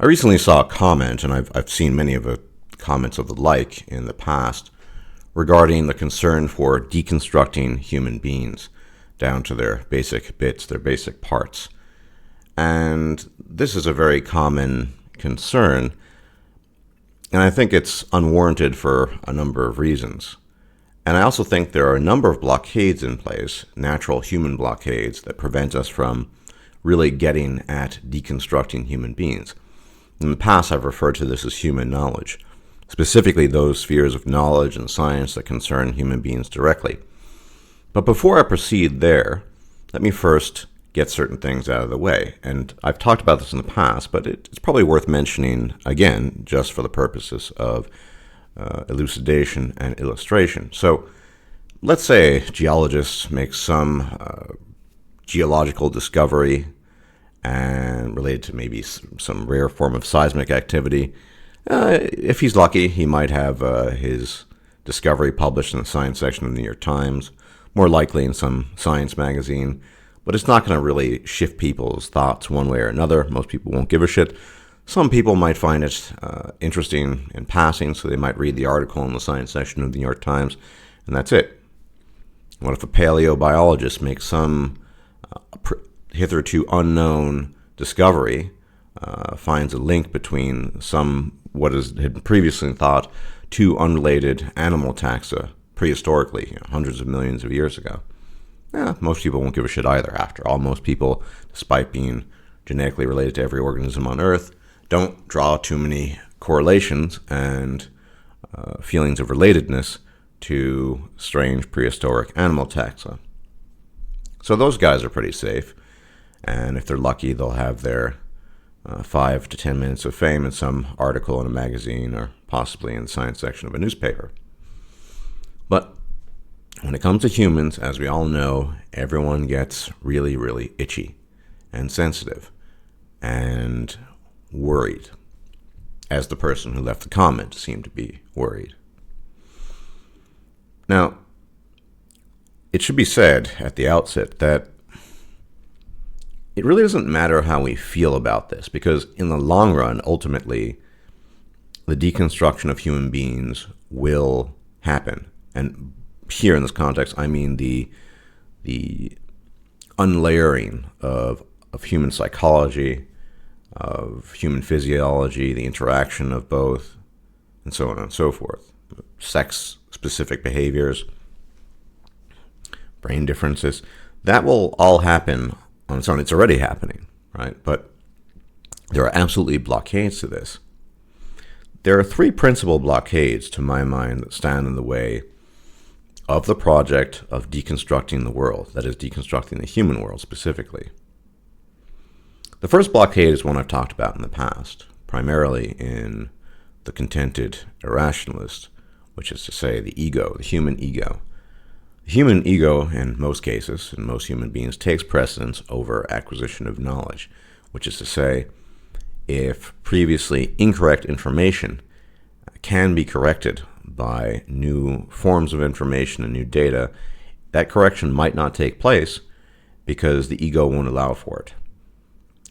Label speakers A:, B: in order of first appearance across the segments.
A: I recently saw a comment, and I've seen many of the comments of the like in the past, regarding the concern for deconstructing human beings down to their basic bits, their basic parts. And this is a very common concern, and I think it's unwarranted for a number of reasons. And I also think there are a number of blockades in place, natural human blockades, that prevent us from really getting at deconstructing human beings. In the past, I've referred to this as human knowledge, specifically those spheres of knowledge and science that concern human beings directly. But before I proceed there, let me first get certain things out of the way. And I've talked about this in the past, but it's probably worth mentioning again, just for the purposes of elucidation and illustration. So let's say geologists make some geological discovery and related to maybe some rare form of seismic activity. If he's lucky, he might have his discovery published in the science section of the New York Times, more likely in some science magazine, but it's not going to really shift people's thoughts one way or another. Most people won't give a shit. Some people might find it interesting in passing, so they might read the article in the science section of the New York Times, and that's it. What if a paleobiologist makes some hitherto unknown discovery, finds a link between what had been previously thought two unrelated animal taxa prehistorically, hundreds of millions of years ago? Most people won't give a shit either. After all, most people, despite being genetically related to every organism on Earth, don't draw too many correlations and feelings of relatedness to strange prehistoric animal taxa. So those guys are pretty safe. And if they're lucky, they'll have their 5 to 10 minutes of fame in some article in a magazine or possibly in the science section of a newspaper. But when it comes to humans, as we all know, everyone gets really, really itchy and sensitive and worried, as the person who left the comment seemed to be worried. Now, it should be said at the outset that it really doesn't matter how we feel about this, because in the long run, ultimately, the deconstruction of human beings will happen. And here in this context, I mean the unlayering of human psychology, of human physiology, the interaction of both, and so on and so forth. Sex-specific behaviors, brain differences, that will all happen on its own. It's already happening, right? But there are absolutely blockades to this. There are 3 principal blockades, to my mind, that stand in the way of the project of deconstructing the world, that is, deconstructing the human world specifically. The first blockade is one I've talked about in the past, primarily in The Contented Irrationalist, which is to say the ego, the human ego. The human ego, in most cases, in most human beings, takes precedence over acquisition of knowledge, which is to say, if previously incorrect information can be corrected by new forms of information and new data, that correction might not take place because the ego won't allow for it.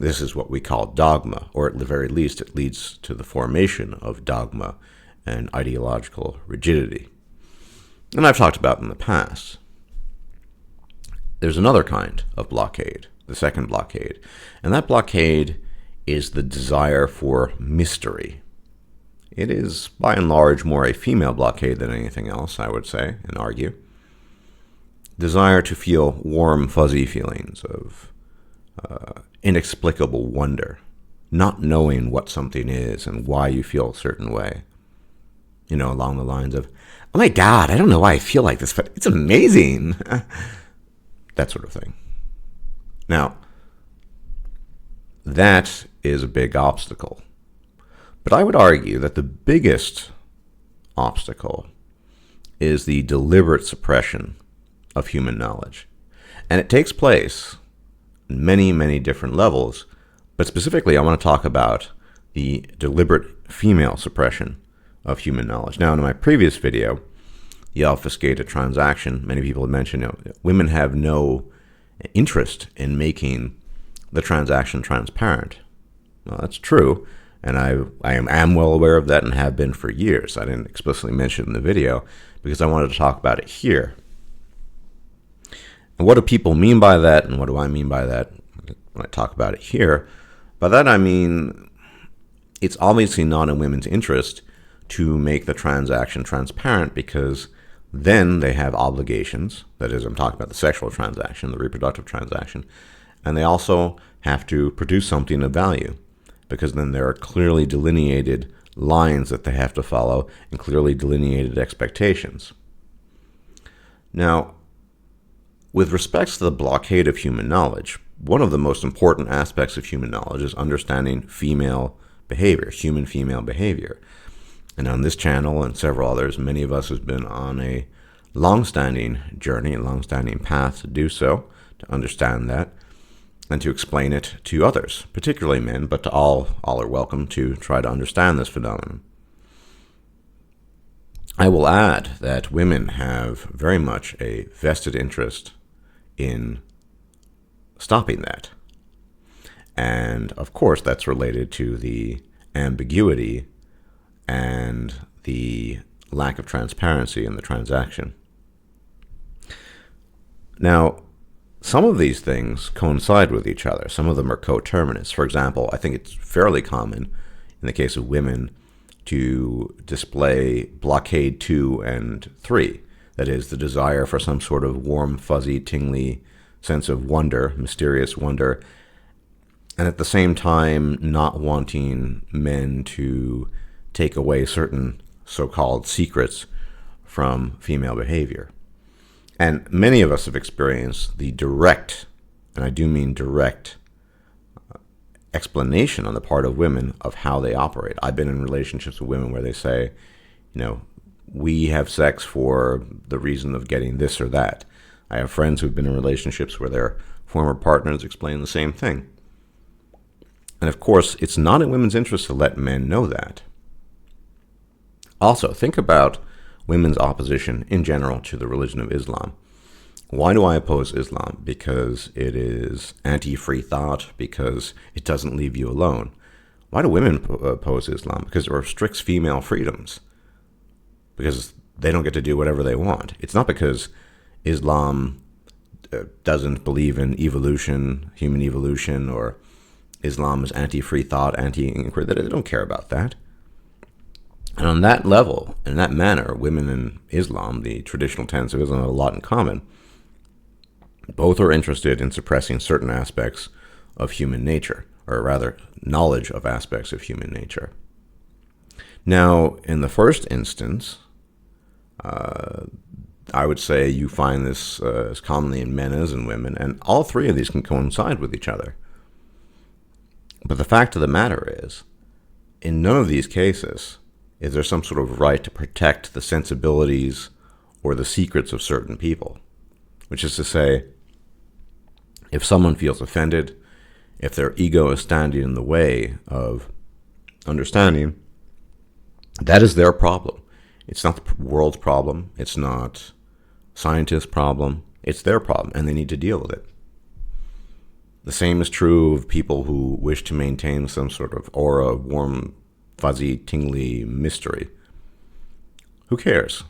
A: This is what we call dogma, or at the very least, it leads to the formation of dogma and ideological rigidity. And I've talked about in the past. There's another kind of blockade, the second blockade, and that blockade is the desire for mystery. It is, by and large, more a female blockade than anything else, I would say, and argue. Desire to feel warm, fuzzy feelings of inexplicable wonder, not knowing what something is and why you feel a certain way. Along the lines of, oh my God, I don't know why I feel like this, but it's amazing. That sort of thing. Now, that is a big obstacle. But I would argue that the biggest obstacle is the deliberate suppression of human knowledge. And it takes place in many, many different levels. But specifically, I want to talk about the deliberate female suppression of human knowledge. Now, in my previous video, the obfuscated transaction, many people have mentioned, women have no interest in making the transaction transparent. Well, that's true. And I am well aware of that and have been for years. I didn't explicitly mention it in the video because I wanted to talk about it here. And what do people mean by that, and what do I mean by that when I talk about it here? By that I mean it's obviously not in women's interest to make the transaction transparent, because then they have obligations. That is, I'm talking about the sexual transaction, the reproductive transaction. And they also have to produce something of value, because then there are clearly delineated lines that they have to follow and clearly delineated expectations. Now, with respects to the blockade of human knowledge, one of the most important aspects of human knowledge is understanding female behavior, human female behavior. And on this channel and several others, many of us have been on a long-standing journey, a long-standing path to do so, to understand that, and to explain it to others, particularly men, but to all are welcome to try to understand this phenomenon. I will add that women have very much a vested interest in stopping that. And of course, that's related to the ambiguity and the lack of transparency in the transaction. Now, some of these things coincide with each other. Some of them are coterminous. For example, I think it's fairly common in the case of women to display blockade 2 and 3. That is, the desire for some sort of warm, fuzzy, tingly sense of wonder, mysterious wonder, and at the same time not wanting men to take away certain so-called secrets from female behavior. And many of us have experienced the direct, and I do mean direct, explanation on the part of women of how they operate. I've been in relationships with women where they say, we have sex for the reason of getting this or that. I have friends who've been in relationships where their former partners explain the same thing. And of course, it's not in women's interest to let men know that. Also, think about women's opposition in general to the religion of Islam. Why do I oppose Islam? Because it is anti-free thought, because it doesn't leave you alone. Why do women oppose Islam? Because it restricts female freedoms, because they don't get to do whatever they want. It's not because Islam doesn't believe in evolution, human evolution, or Islam is anti-free thought, anti-inquiry. They don't care about that. And on that level, in that manner, women in Islam, the traditional tenets of Islam, have a lot in common. Both are interested in suppressing certain aspects of human nature, or rather, knowledge of aspects of human nature. Now, in the first instance, I would say you find this as commonly in men as in women, and all three of these can coincide with each other. But the fact of the matter is, in none of these cases is there some sort of right to protect the sensibilities or the secrets of certain people. Which is to say, if someone feels offended, if their ego is standing in the way of understanding, that is their problem. It's not the world's problem. It's not scientists' problem. It's their problem, and they need to deal with it. The same is true of people who wish to maintain some sort of aura of warm, fuzzy, tingly mystery. Who cares?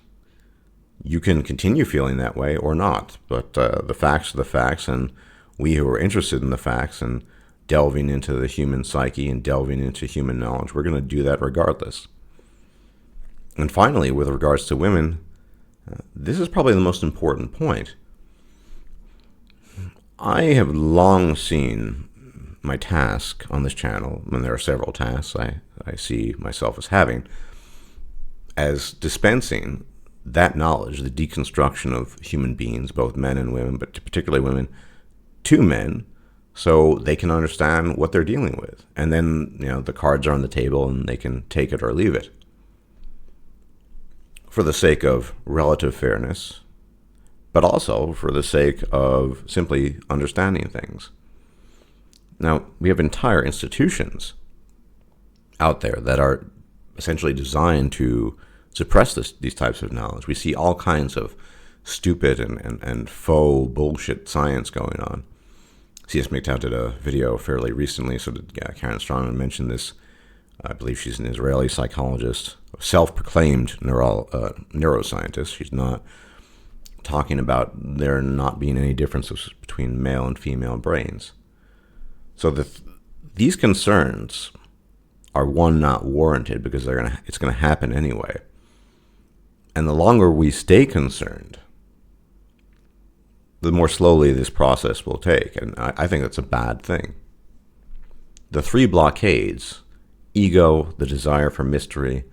A: You can continue feeling that way or not, but the facts are the facts, and we who are interested in the facts and delving into the human psyche and delving into human knowledge, we're going to do that regardless. And finally, with regards to women, this is probably the most important point. I have long seen my task on this channel, and there are several tasks I see myself as having, as dispensing that knowledge, the deconstruction of human beings, both men and women, but particularly women, to men, so they can understand what they're dealing with. And then, the cards are on the table and they can take it or leave it. For the sake of relative fairness, but also for the sake of simply understanding things. Now, we have entire institutions out there that are essentially designed to suppress these types of knowledge. We see all kinds of stupid and faux bullshit science going on. C.S. McTough did a video fairly recently, so did Karen Strongman mentioned this I believe she's an Israeli psychologist, self-proclaimed neuroscientist. She's not talking about there not being any differences between male and female brains. So these concerns are, one, not warranted because it's going to happen anyway. And the longer we stay concerned, the more slowly this process will take. And I think that's a bad thing. The three blockades, ego, the desire for mystery,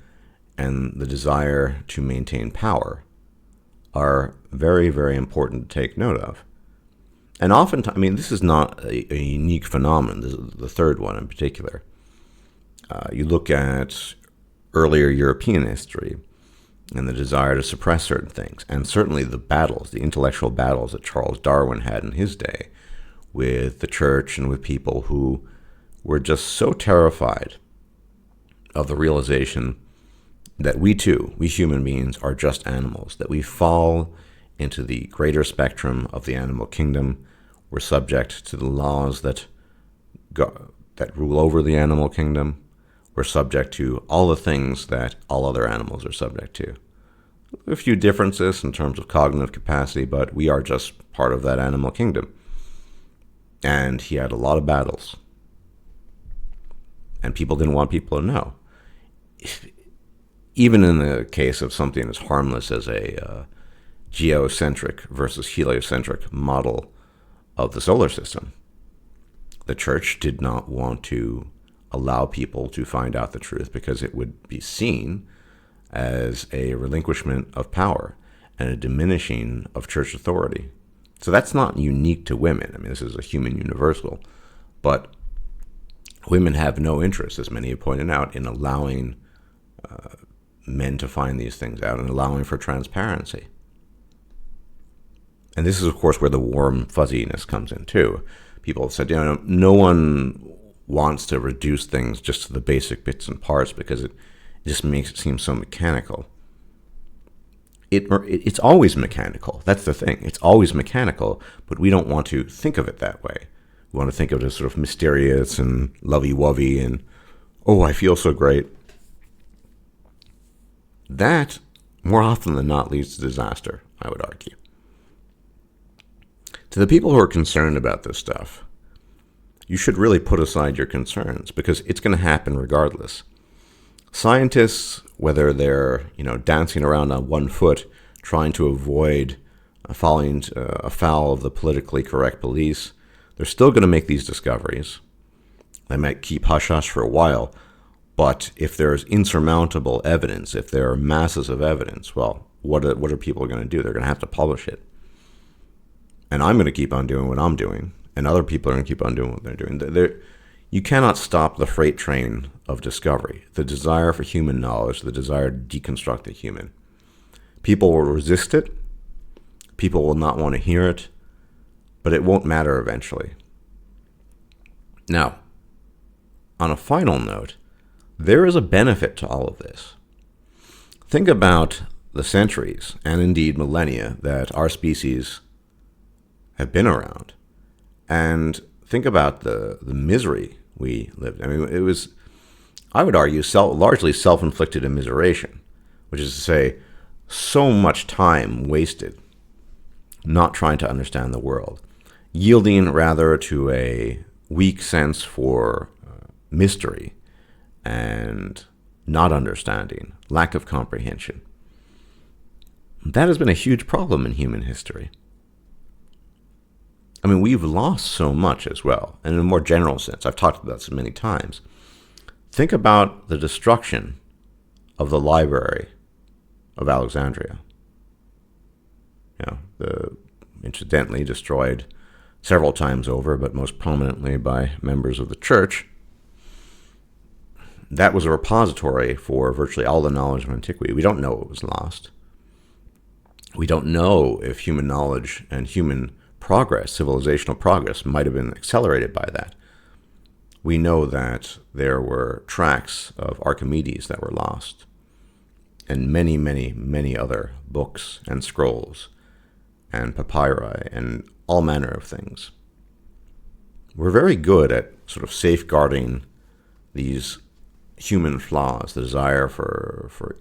A: and the desire to maintain power, are very, very important to take note of. And oftentimes, this is not a unique phenomenon. This is the third one in particular. You look at earlier European history and the desire to suppress certain things, and certainly the intellectual battles that Charles Darwin had in his day with the church and with people who were just so terrified of the realization that we human beings, are just animals, that we fall into the greater spectrum of the animal kingdom. We're subject to the laws that rule over the animal kingdom. We're subject to all the things that all other animals are subject to. A few differences in terms of cognitive capacity, but we are just part of that animal kingdom. And he had a lot of battles. And people didn't want people to know. Even in the case of something as harmless as a geocentric versus heliocentric model of the solar system, the church did not want to allow people to find out the truth because it would be seen as a relinquishment of power and a diminishing of church authority. So that's not unique to women. This is a human universal. But women have no interest, as many have pointed out, in allowing men to find these things out and allowing for transparency. And this is, of course, where the warm fuzziness comes in, too. People have said, no one wants to reduce things just to the basic bits and parts because it just makes it seem so mechanical. It's always mechanical. That's the thing. It's always mechanical, but we don't want to think of it that way. We want to think of it as sort of mysterious and lovey-wovey and, oh, I feel so great. That, more often than not, leads to disaster, I would argue. To the people who are concerned about this stuff, you should really put aside your concerns because it's going to happen regardless. Scientists, whether they're dancing around on one foot, trying to avoid falling afoul of the politically correct police, they're still going to make these discoveries. They might keep hush-hush for a while, but if there's insurmountable evidence, if there are masses of evidence, well, what are people going to do? They're going to have to publish it. And I'm going to keep on doing what I'm doing, and other people are going to keep on doing what they're doing. You cannot stop the freight train of discovery, the desire for human knowledge, the desire to deconstruct the human. People will resist it. People will not want to hear it, but it won't matter eventually. Now, on a final note, there is a benefit to all of this. Think about the centuries, and indeed millennia, that our species have been around. And think about the misery we lived. It was, I would argue, largely self-inflicted immiseration, which is to say, so much time wasted not trying to understand the world, yielding rather to a weak sense for mystery and not understanding, lack of comprehension. That has been a huge problem in human history. We've lost so much as well, and in a more general sense. I've talked about this many times. Think about the destruction of the Library of Alexandria. Incidentally destroyed several times over, but most prominently by members of the church. That was a repository for virtually all the knowledge of antiquity. We don't know what was lost. We don't know if human knowledge and human progress, civilizational progress, might have been accelerated by that. We know that there were tracts of Archimedes that were lost, and many, many, many other books and scrolls and papyri and all manner of things. We're very good at sort of safeguarding these human flaws, the desire for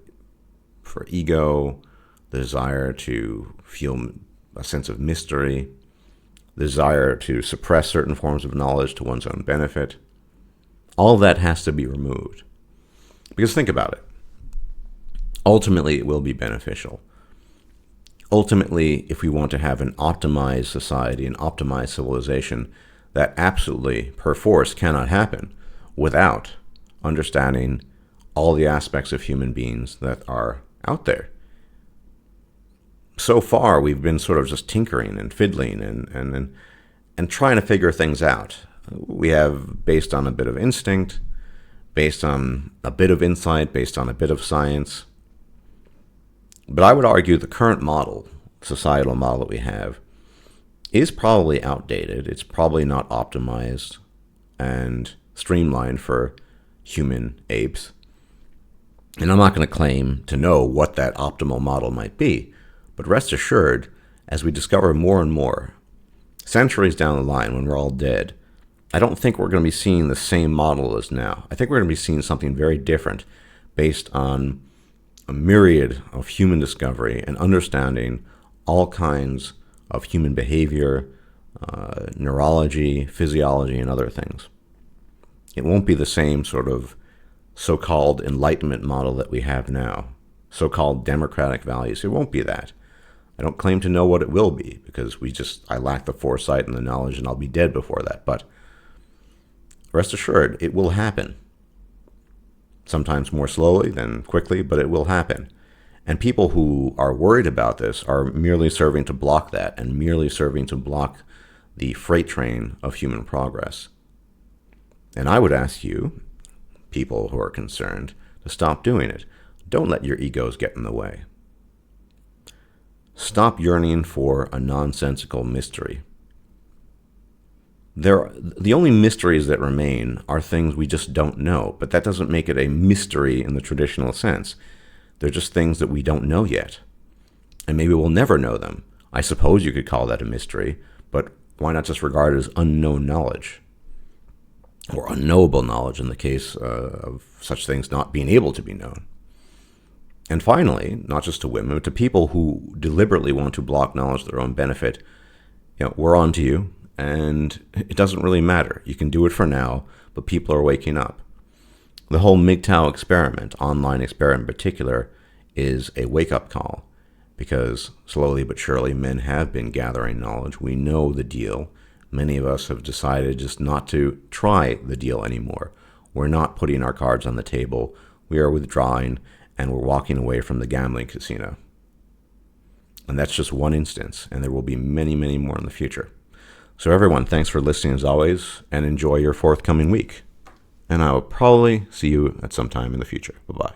A: ego, the desire to feel a sense of mystery, the desire to suppress certain forms of knowledge to one's own benefit. All of that has to be removed. Because think about it. Ultimately, it will be beneficial. Ultimately, if we want to have an optimized society, an optimized civilization, that absolutely, per force, cannot happen without understanding all the aspects of human beings that are out there. So far, we've been sort of just tinkering and fiddling and trying to figure things out. We have, based on a bit of instinct, based on a bit of insight, based on a bit of science. But I would argue the current model, societal model that we have, is probably outdated. It's probably not optimized and streamlined for human apes. And I'm not going to claim to know what that optimal model might be. But rest assured, as we discover more and more, centuries down the line when we're all dead, I don't think we're going to be seeing the same model as now. I think we're going to be seeing something very different based on a myriad of human discovery and understanding all kinds of human behavior, neurology, physiology, and other things. It won't be the same sort of so-called enlightenment model that we have now, so-called democratic values. It won't be that. I don't claim to know what it will be because I lack the foresight and the knowledge, and I'll be dead before that. But rest assured, it will happen. Sometimes more slowly than quickly, but it will happen. And people who are worried about this are merely serving to block that and merely serving to block the freight train of human progress. And I would ask you, people who are concerned, to stop doing it. Don't let your egos get in the way. Stop yearning for a nonsensical mystery. The only mysteries that remain are things we just don't know, but that doesn't make it a mystery in the traditional sense. They're just things that we don't know yet. And maybe we'll never know them. I suppose you could call that a mystery, but why not just regard it as unknown knowledge? Or unknowable knowledge in the case of such things not being able to be known. And finally, not just to women, but to people who deliberately want to block knowledge to their own benefit, we're on to you, and it doesn't really matter. You can do it for now, but people are waking up. The whole MGTOW experiment, online experiment in particular, is a wake-up call, because slowly but surely men have been gathering knowledge. We know the deal. Many of us have decided just not to try the deal anymore. We're not putting our cards on the table. We are withdrawing, and we're walking away from the gambling casino. And that's just one instance, and there will be many, many more in the future. So everyone, thanks for listening as always, and enjoy your forthcoming week. And I will probably see you at some time in the future. Bye-bye.